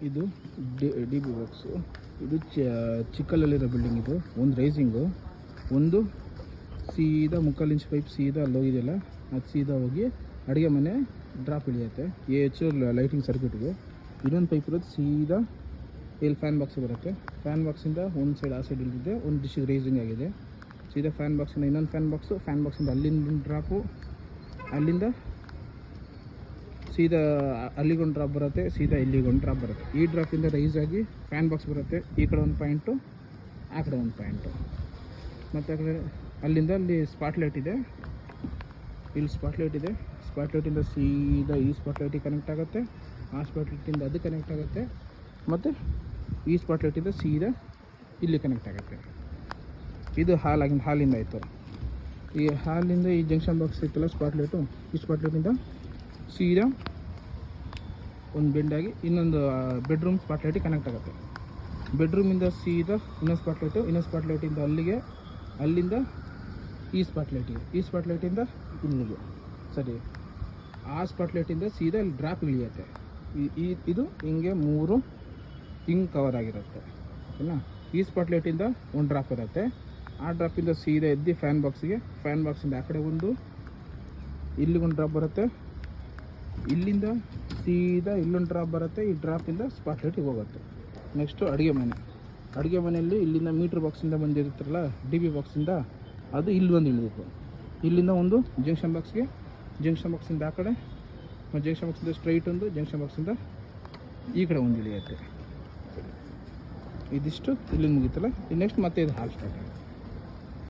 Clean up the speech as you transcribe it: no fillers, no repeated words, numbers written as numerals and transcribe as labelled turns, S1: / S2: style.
S1: ಇದು D B box. ಇದು ಚಿಕ್ಕಲ್ಲಲ್ಲಿರೋ building. ಇದು ಒಂದು ರೈಸಿಂಗು, ಒಂದು ಸೀದಾ 3/4 ಇಂಚ್ ಪೈಪ್ ಸೀದಾ ಅಲ್ಲಿ ಹೋಗಿದೆಯಲ್ಲ, ಅದು ಸೀದಾ ಹೋಗಿ ಅಡುಗೆ ಮನೆ ಡ್ರಾಪ್ ಇಳಿಯುತ್ತೆ AH ಲೈಟಿಂಗ್ ಸರ್ಕ್ಯೂಟ್ಗೆ. ಇನ್ನೊಂದು ಪೈಪ್ ಇರೋದು ಸೀದಾ ಇಲ್ಲಿ ಫ್ಯಾನ್ ಬಾಕ್ಸ್ ಬರುತ್ತೆ. ಫ್ಯಾನ್ ಬಾಕ್ಸಿಂದ ಒಂದು ಸೈಡ್ ಆ ಸೈಡ್ ಇಳಿದಿದೆ, ಒಂದು ಡಿಶ್ಗೆ ರೈಸಿಂಗ್ ಆಗಿದೆ. ಸೀದಾ ಫ್ಯಾನ್ ಬಾಕ್ಸಿಂದ ಇನ್ನೊಂದು ಫ್ಯಾನ್ ಬಾಕ್ಸಿಂದ ಅಲ್ಲಿಂದ ಡ್ರಾಪು, ಅಲ್ಲಿಂದ ಸೀದಾ ಅಲ್ಲಿಗೊಂದು ಡ್ರಾಪ್ ಬರುತ್ತೆ, ಸೀದಾ ಇಲ್ಲಿಗೊಂದು ಡ್ರಾಪ್ ಬರುತ್ತೆ. ಈ ಡ್ರಾಪಿಂದ ರೈಸ್ ಆಗಿ ಫ್ಯಾನ್ ಬಾಕ್ಸ್ ಬರುತ್ತೆ. ಈ ಕಡೆ ಒಂದು ಪಾಯಿಂಟು, ಆ ಕಡೆ ಒಂದು ಪಾಯಿಂಟು. ಮತ್ತು ಆ ಕಡೆ ಅಲ್ಲಿಂದ ಅಲ್ಲಿ ಸ್ಪಾಟ್ಲೈಟ್ ಇದೆ, ಇಲ್ಲಿ ಸ್ಪಾಟ್ಲೈಟ್ ಇದೆ. ಸ್ಪಾಟ್ಲೈಟಿಂದ ಸೀದಾ ಈ ಸ್ಪಾಟ್ಲೈಟಿಗೆ ಕನೆಕ್ಟ್ ಆಗುತ್ತೆ, ಆ ಸ್ಪಾಟ್ಲೈಟಿಂದ ಅದು ಕನೆಕ್ಟ್ ಆಗುತ್ತೆ, ಮತ್ತು ಈ ಸ್ಪಾಟ್ಲೈಟಿಂದ ಸೀದಾ ಇಲ್ಲಿ ಕನೆಕ್ಟ್ ಆಗುತ್ತೆ. ಇದು ಹಾಲಿಂದ ಆಯಿತು. ಈ ಹಾಲಿಂದ ಈ ಜಂಕ್ಷನ್ ಬಾಕ್ಸ್ ಇತ್ತಲ್ಲ ಸ್ಪಾಟ್ಲೈಟು, ಈ ಸ್ಪಾಟ್ಲೈಟಿಂದ ಸೀದಾ ಒಂದು ಬೆಂಡಾಗಿ ಇನ್ನೊಂದು ಬೆಡ್ರೂಮ್ ಸ್ಪಾಟ್ಲೈಟಿಗೆ ಕನೆಕ್ಟ್ ಆಗುತ್ತೆ. ಬೆಡ್ರೂಮಿಂದ ಸೀದಾ ಇನ್ನೊಂದು ಸ್ಪಾಟ್ಲೈಟಿಂದ ಅಲ್ಲಿಗೆ, ಅಲ್ಲಿಂದ ಈ ಸ್ಪಾಟ್ಲೈಟಿಂದ ಇಲ್ಲಿಗೆ. ಸರಿ, ಆ ಸ್ಪಾಟ್ಲೈಟಿಂದ ಸೀದಾ ಇಲ್ಲಿ ಡ್ರಾಪ್ ಇಳಿಯುತ್ತೆ. ಇದು ಹಿಂಗೆ 3 ಹಿಂಗೆ ಕವರ್ ಆಗಿರುತ್ತೆ, ಓಕೆನಾ. ಈ ಸ್ಪಾಟ್ಲೈಟಿಂದ ಒಂದು ಡ್ರಾಪ್ ಇರುತ್ತೆ, ಆ ಡ್ರಾಪಿಂದ ಸೀದಾ ಎದ್ದು ಫ್ಯಾನ್ ಬಾಕ್ಸಿಂದ ಆ ಕಡೆ ಒಂದು, ಇಲ್ಲಿಗೊಂದು ಡ್ರಾಪ್ ಬರುತ್ತೆ, ಇಲ್ಲಿಂದ ಸೀದಾ ಇಲ್ಲೊಂದು ಡ್ರಾಪ್ ಬರುತ್ತೆ. ಈ ಡ್ರಾಪಿಂದ ಸ್ಪಾಟ್ಲೈಟಿಗೆ ಹೋಗುತ್ತೆ. ನೆಕ್ಸ್ಟು ಅಡುಗೆ ಮನೆಯಲ್ಲಿ ಇಲ್ಲಿಂದ ಮೀಟ್ರ್ ಬಾಕ್ಸಿಂದ ಬಂದಿರುತ್ತಲ್ಲ ಡಿ ಬಿ ಬಾಕ್ಸಿಂದ, ಅದು ಇಲ್ಲಿ ಒಂದು ಇಳಿಬೇಕು. ಇಲ್ಲಿಂದ ಒಂದು ಜಂಕ್ಷನ್ ಬಾಕ್ಸಿಂದ ಆ ಕಡೆ, ಜಂಕ್ಷನ್ ಬಾಕ್ಸಿಂದ ಸ್ಟ್ರೈಟ್ ಒಂದು, ಜಂಕ್ಷನ್ ಬಾಕ್ಸಿಂದ ಈ ಕಡೆ ಒಂದು ಇಳಿಯುತ್ತೆ. ಇದಿಷ್ಟು ಇಲ್ಲಿಂದ ಮುಗೀತಲ್ಲ. ನೆಕ್ಸ್ಟ್ ಮತ್ತೆ ಇದು ಹಾಲ್ ಸ್ಟಾರ್ಟ್ ಆಗುತ್ತೆ.